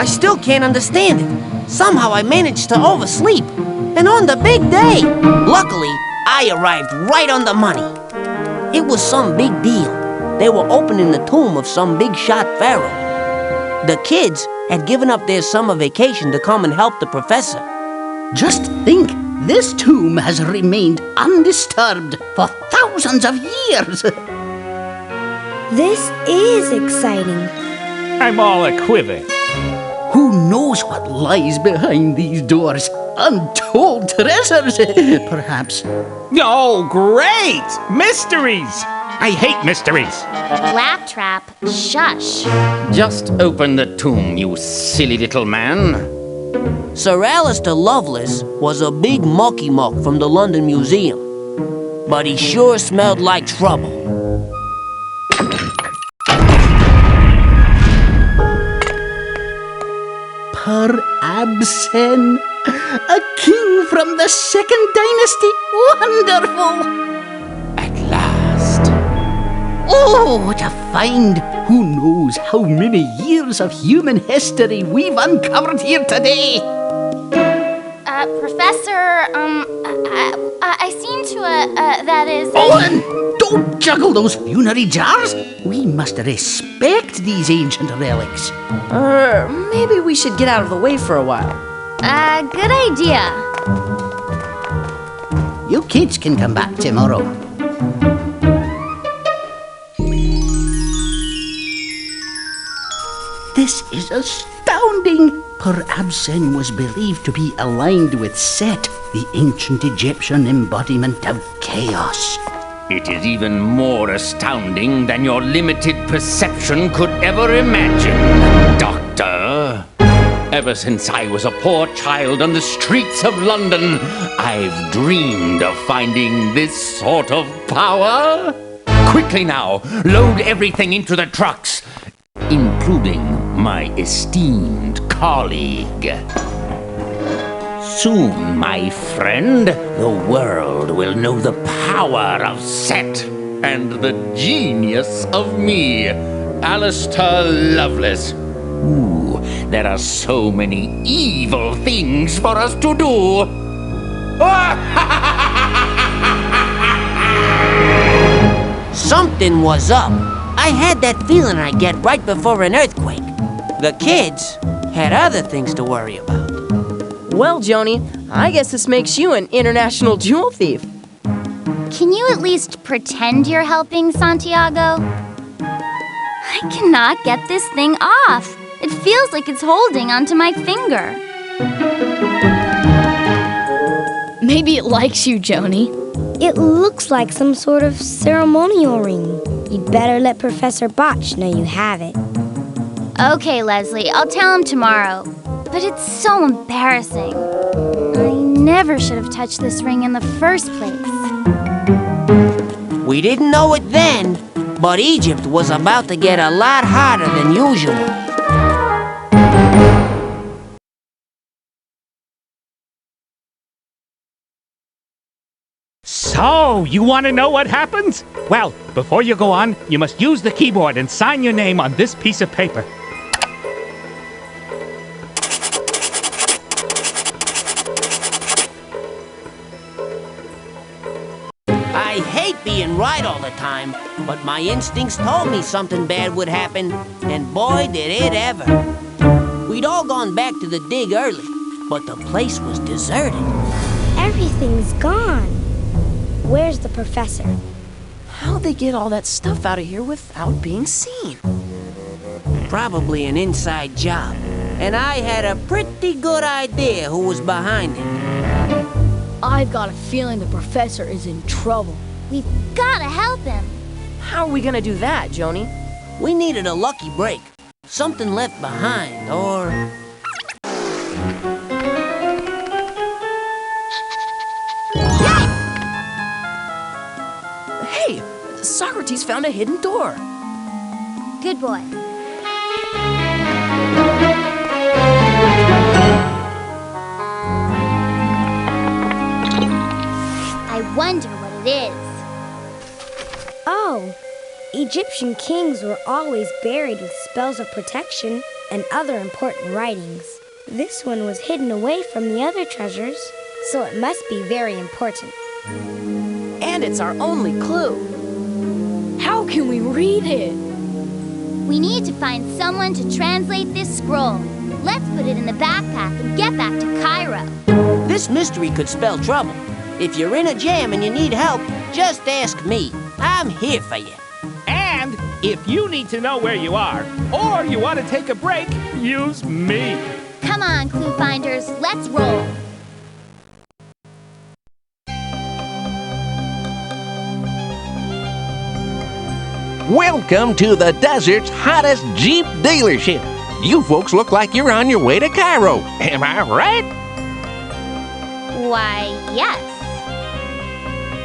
I still can't understand it. Somehow I managed to oversleep. And on the big day, luckily, I arrived right on the money. It was some big deal. They were opening the tomb of some big shot pharaoh. The kids had given up their summer vacation to come and help the professor. Just think, this tomb has remained undisturbed for thousands of years. This is exciting. I'm all a-quiver. Who knows what lies behind these doors? Untold treasures, perhaps. Oh, great! Mysteries! I hate mysteries. Claptrap, shush. Just open the tomb, you silly little man. Sir Alistair Lovelace was a big mucky muck from the London Museum. But he sure smelled like trouble. Per Absen, a king from the second dynasty. Wonderful! At last. Oh, what a find! Who knows how many years of human history we've uncovered here today? Professor, I seem to, that is... Oh, and don't juggle those funerary jars! We must respect these ancient relics. Maybe we should get out of the way for a while. Good idea. You kids can come back tomorrow. This is astounding! Per Absen was believed to be aligned with Set, the ancient Egyptian embodiment of chaos. It is even more astounding than your limited perception could ever imagine, Doctor. Ever since I was a poor child on the streets of London, I've dreamed of finding this sort of power. Quickly now, load everything into the trucks, including my esteemed colleague. Soon, my friend, the world will know the power of Set and the genius of me, Alistair Lovelace. Ooh, there are so many evil things for us to do. Something was up. I had that feeling I'd get right before an earthquake. The kids had other things to worry about. Well, Joni, I guess this makes you an international jewel thief. Can you at least pretend you're helping, Santiago? I cannot get this thing off. It feels like it's holding onto my finger. Maybe it likes you, Joni. It looks like some sort of ceremonial ring. You'd better let Professor Botch know you have it. Okay, Leslie, I'll tell him tomorrow. But it's so embarrassing. I never should have touched this ring in the first place. We didn't know it then, but Egypt was about to get a lot hotter than usual. So, you want to know what happens? Well, before you go on, you must use the keyboard and sign your name on this piece of paper. I hate being right all the time, but my instincts told me something bad would happen, and boy, did it ever. We'd all gone back to the dig early, but the place was deserted. Everything's gone. Where's the professor? How'd they get all that stuff out of here without being seen? Probably an inside job, and I had a pretty good idea who was behind it. I've got a feeling the professor is in trouble. We've gotta help him. How are we gonna do that, Joni? We needed a lucky break. Something left behind, or... Hey, Socrates found a hidden door. Good boy. I wonder what it is. Oh, Egyptian kings were always buried with spells of protection. and other important writings. This one was hidden away from the other treasures, so it must be very important. And it's our only clue. How can we read it? We need to find someone to translate this scroll. Let's put it in the backpack and get back to Cairo. This mystery could spell trouble. If you're in a jam and you need help, just ask me. I'm here for you. And if you need to know where you are, or you want to take a break, use me. Come on, Cluefinders, let's roll. Welcome to the desert's hottest Jeep dealership. You folks look like you're on your way to Cairo. Am I right? Why, yes.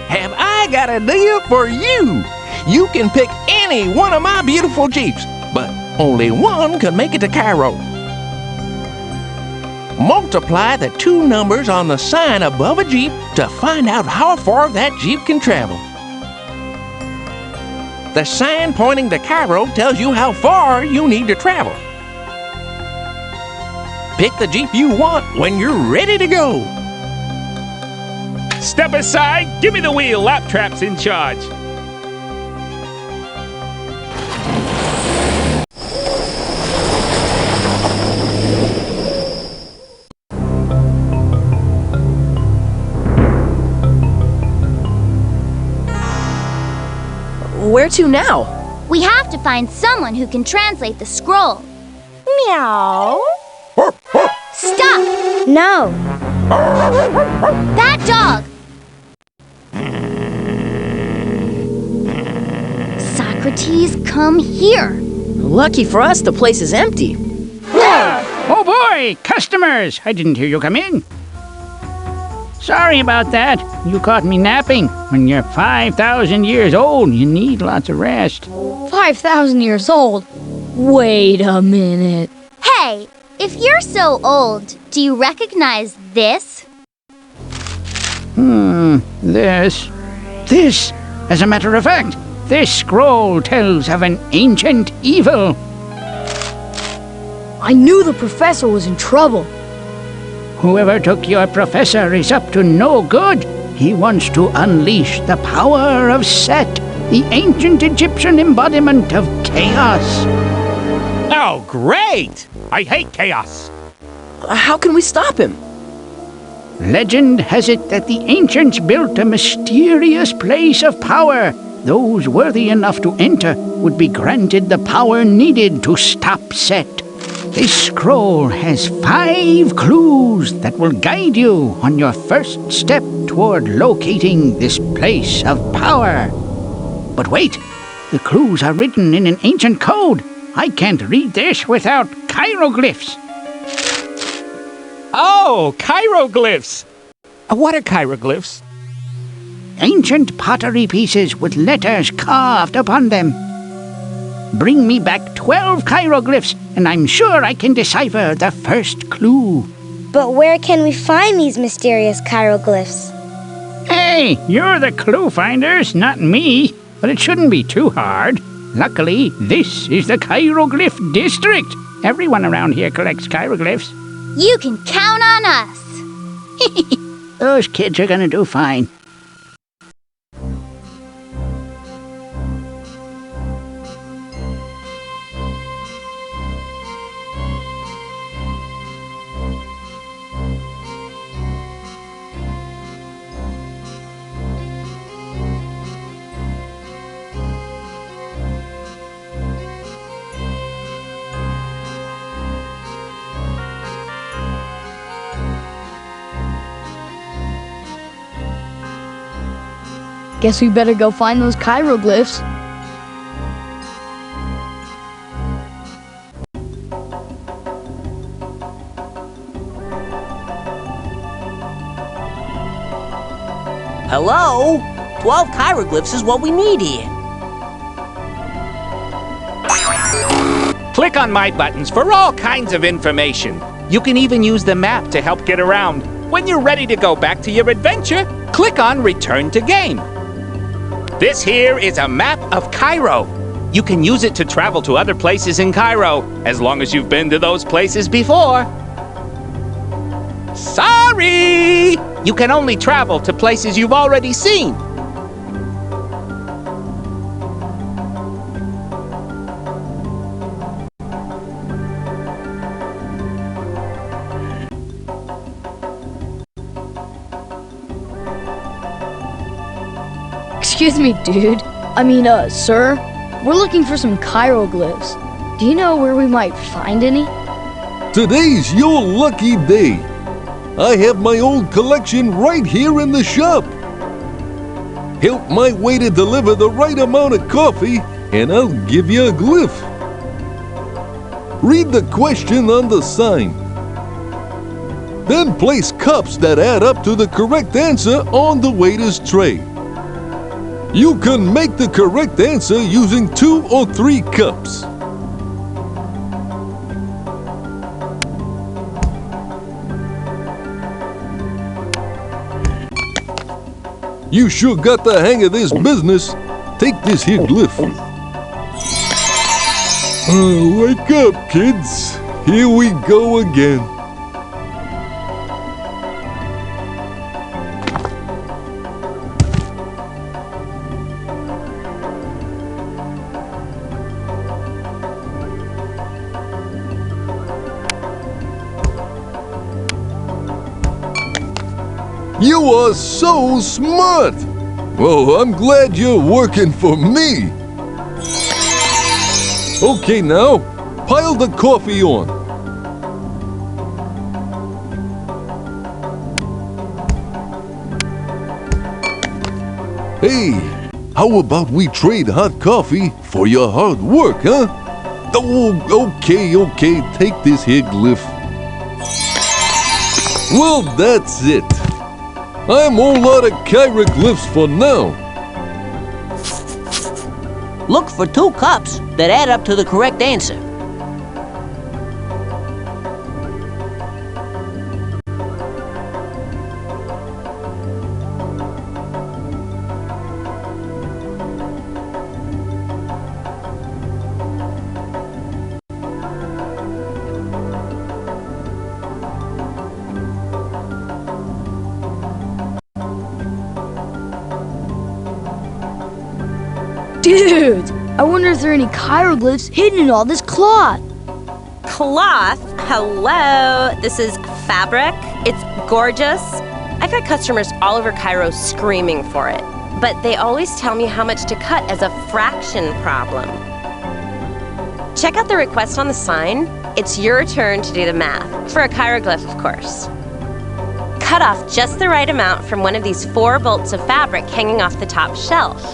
Have I got a deal for you? You can pick any one of my beautiful Jeeps, but only one can make it to Cairo. Multiply the two numbers on the sign above a Jeep to find out how far that Jeep can travel. The sign pointing to Cairo tells you how far you need to travel. Pick the Jeep you want when you're ready to go. Step aside, give me the wheel, Laptrap's in charge. Where to now? We have to find someone who can translate the scroll. Meow. Stop! No. That dog! Socrates, come here. Lucky for us, the place is empty. Oh boy, customers! I didn't hear you come in. Sorry about that. You caught me napping. When you're 5,000 years old, you need lots of rest. 5,000 years old? Wait a minute. Hey, if you're so old, do you recognize this? This, as a matter of fact, this scroll tells of an ancient evil. I knew the professor was in trouble. Whoever took your professor is up to no good. He wants to unleash the power of Set, the ancient Egyptian embodiment of chaos. Oh, great! I hate chaos. How can we stop him? Legend has it that the ancients built a mysterious place of power. Those worthy enough to enter would be granted the power needed to stop Set. This scroll has 5 clues that will guide you on your first step toward locating this place of power. But wait, the clues are written in an ancient code. I can't read this without hieroglyphs. Oh, hieroglyphs! What are hieroglyphs? Ancient pottery pieces with letters carved upon them. Bring me back 12 hieroglyphs, and I'm sure I can decipher the first clue. But where can we find these mysterious hieroglyphs? Hey, you're the Cluefinders, not me. But it shouldn't be too hard. Luckily, this is the hieroglyph district. Everyone around here collects hieroglyphs. You can count on us. Those kids are gonna do fine. Guess we better go find those hieroglyphs. Hello? 12 hieroglyphs is what we need here. Click on my buttons for all kinds of information. You can even use the map to help get around. When you're ready to go back to your adventure, click on Return to Game. This here is a map of Cairo. You can use it to travel to other places in Cairo, as long as you've been to those places before. Sorry! You can only travel to places you've already seen. Excuse me, dude. Sir? We're looking for some hieroglyphs. Do you know where we might find any? Today's your lucky day. I have my old collection right here in the shop. Help my waiter deliver the right amount of coffee, and I'll give you a glyph. Read the question on the sign. Then place cups that add up to the correct answer on the waiter's tray. You can make the correct answer using 2 or 3 cups. You sure got the hang of this business. Take this here glyph. Wake up, kids. Here we go again. You are so smart! Well, I'm glad you're working for me. Okay, now, pile the coffee on. Hey, how about we trade hot coffee for your hard work, huh? Oh, okay, take this here glyph. Well, that's it. I'm all out of hieroglyphs for now. Look for 2 cups that add up to the correct answer. Dude, I wonder if there are any hieroglyphs hidden in all this cloth. Cloth? Hello, this is fabric. It's gorgeous. I've had customers all over Cairo screaming for it, but they always tell me how much to cut as a fraction problem. Check out the request on the sign. It's your turn to do the math, for a hieroglyph, of course. Cut off just the right amount from one of these 4 bolts of fabric hanging off the top shelf.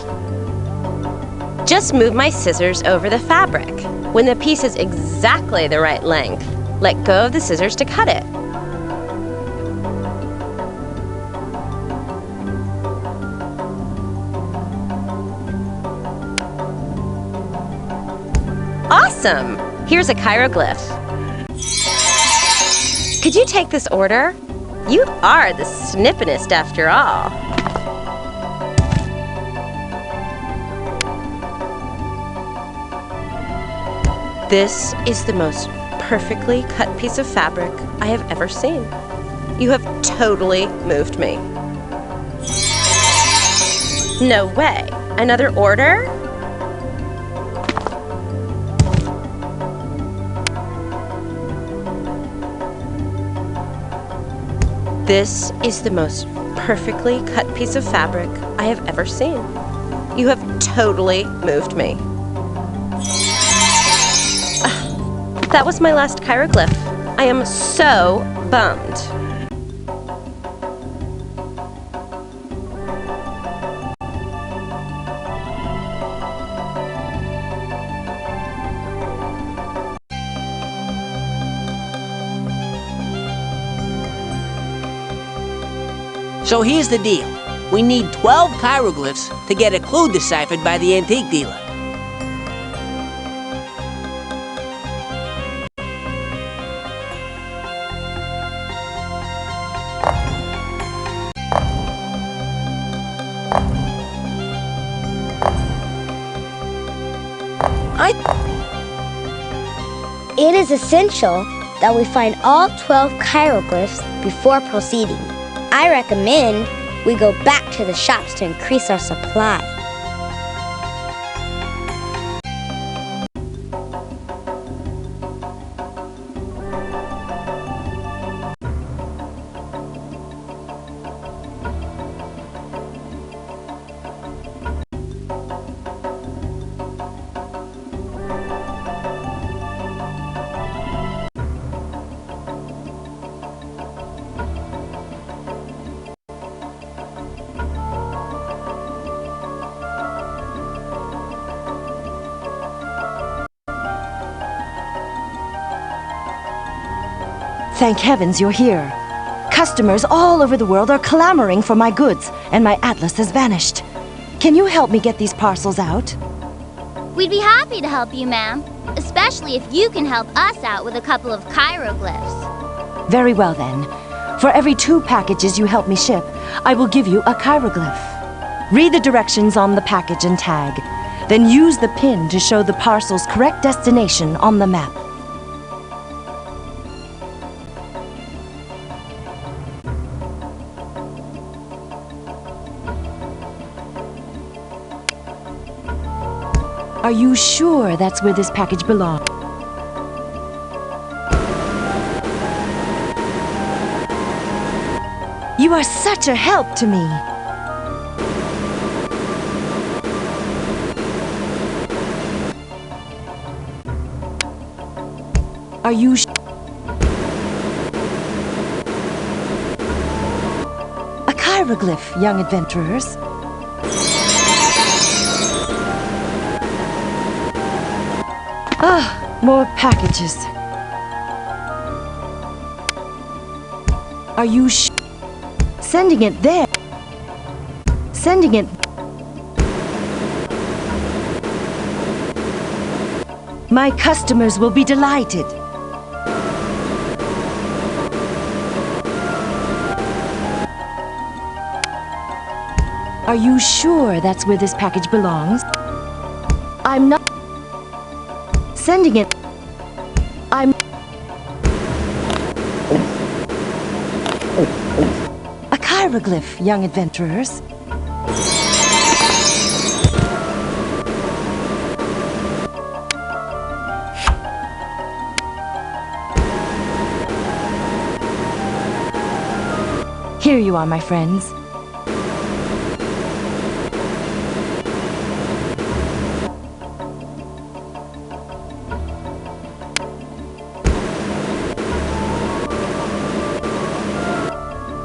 Just move my scissors over the fabric. When the piece is exactly the right length, let go of the scissors to cut it. Awesome! Here's a hieroglyph. Could you take this order? You are the snippinest after all. This is the most perfectly cut piece of fabric I have ever seen. You have totally moved me. No way. Another order? This is the most perfectly cut piece of fabric I have ever seen. You have totally moved me. That was my last hieroglyph. I am so bummed. So here's the deal. We need 12 hieroglyphs to get a clue deciphered by the antique dealer. It is essential that we find all 12 hieroglyphs before proceeding. I recommend we go back to the shops to increase our supply. Thank heavens you're here. Customers all over the world are clamoring for my goods, and my atlas has vanished. Can you help me get these parcels out? We'd be happy to help you, ma'am. Especially if you can help us out with a couple of hieroglyphs. Very well then. For every 2 packages you help me ship, I will give you a hieroglyph. Read the directions on the package and tag. Then use the pin to show the parcel's correct destination on the map. Are you sure that's where this package belongs? You are such a help to me. Are you a hieroglyph, young adventurers? Ah, more packages. Are you sending it there? Sending it. My customers will be delighted. Are you sure that's where this package belongs? I'm not sending it. I'm a hieroglyph, young adventurers. Here you are, my friends.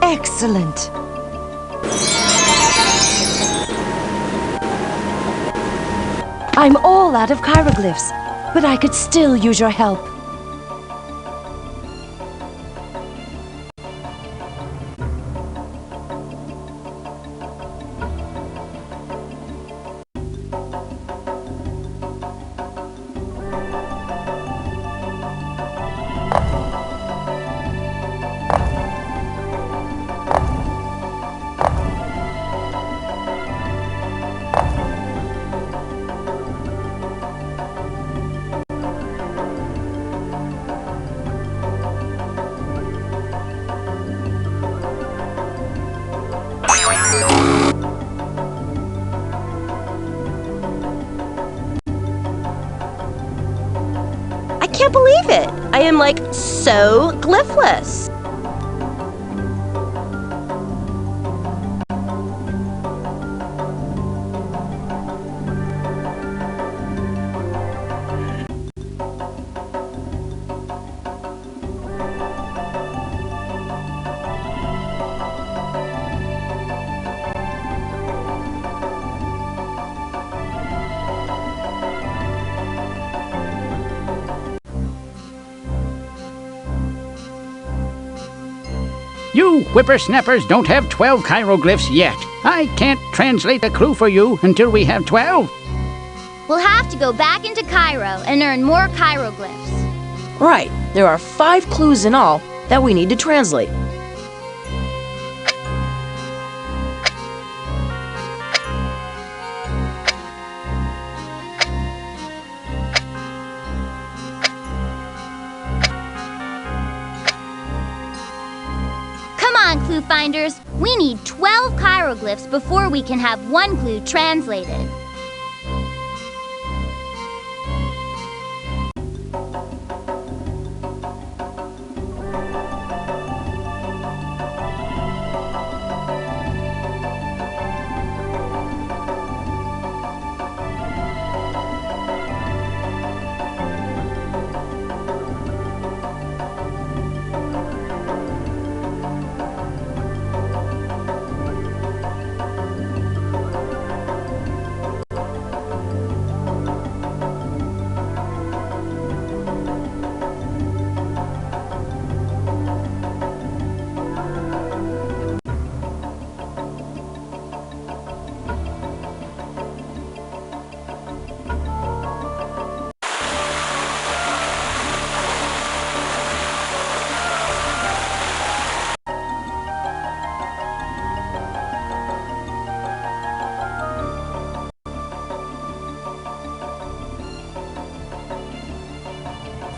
Excellent. I'm all out of hieroglyphs, but I could still use your help. I can't believe it. I am like so glyphless. You whippersnappers don't have 12 hieroglyphs yet. I can't translate the clue for you until we have 12. We'll have to go back into Cairo and earn more hieroglyphs. Right. There are 5 clues in all that we need to translate. Cluefinders. We need 12 hieroglyphs before we can have one clue translated.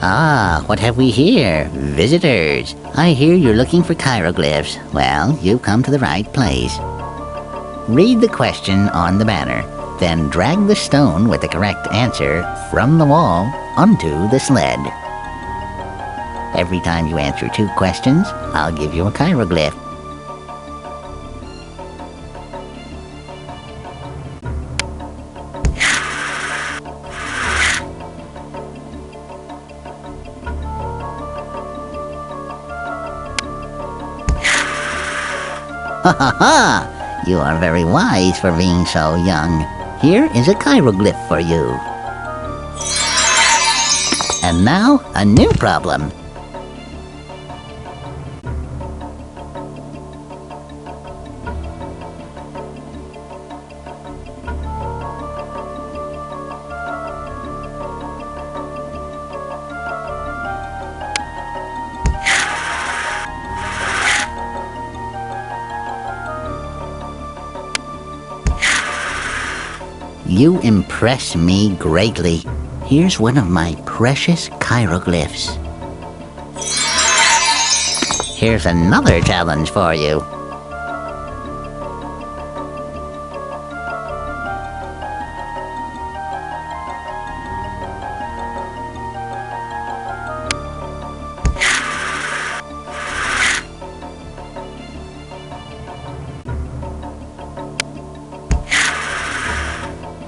Ah, what have we here? Visitors. I hear you're looking for hieroglyphs. Well, you've come to the right place. Read the question on the banner, then drag the stone with the correct answer from the wall onto the sled. Every time you answer 2 questions, I'll give you a hieroglyph. Ha ha ha! You are very wise for being so young. Here is a hieroglyph for you. And now, a new problem. You impress me greatly. Here's one of my precious hieroglyphs. Here's another challenge for you.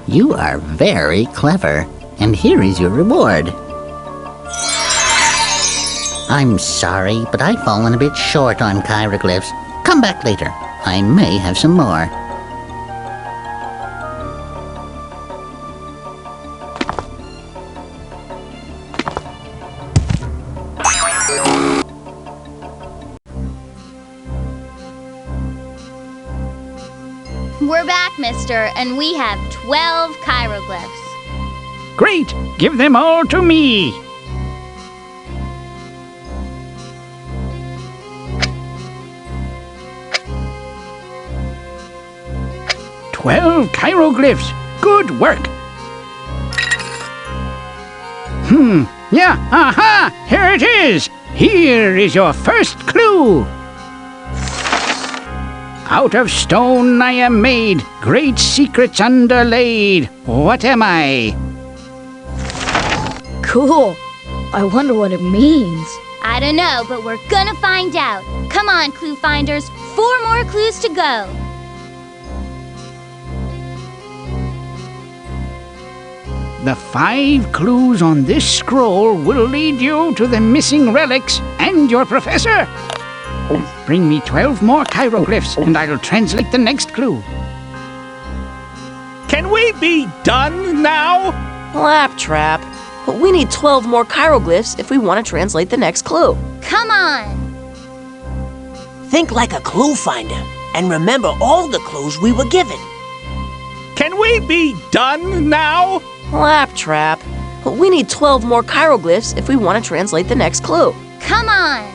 You are very clever, and here is your reward. I'm sorry, but I've fallen a bit short on hieroglyphs. Come back later. I may have some more. We're back, mister, and we have 12 hieroglyphs. Great! Give them all to me! "12 hieroglyphs! Good work!" Yeah, aha! Here it is! Here is your first clue! "Out of stone I am made, great secrets underlaid. What am I?" Cool. I wonder what it means. I don't know, but we're gonna find out. Come on, Cluefinders, 4 more clues to go. The 5 clues on this scroll will lead you to the missing relics and your professor. Bring me 12 more hieroglyphs and I'll translate the next clue. Can we be done now? Claptrap. But we need 12 more hieroglyphs if we want to translate the next clue. Come on. Think like a clue finder and remember all the clues we were given. Can we be done now? Claptrap. But we need 12 more hieroglyphs if we want to translate the next clue. Come on.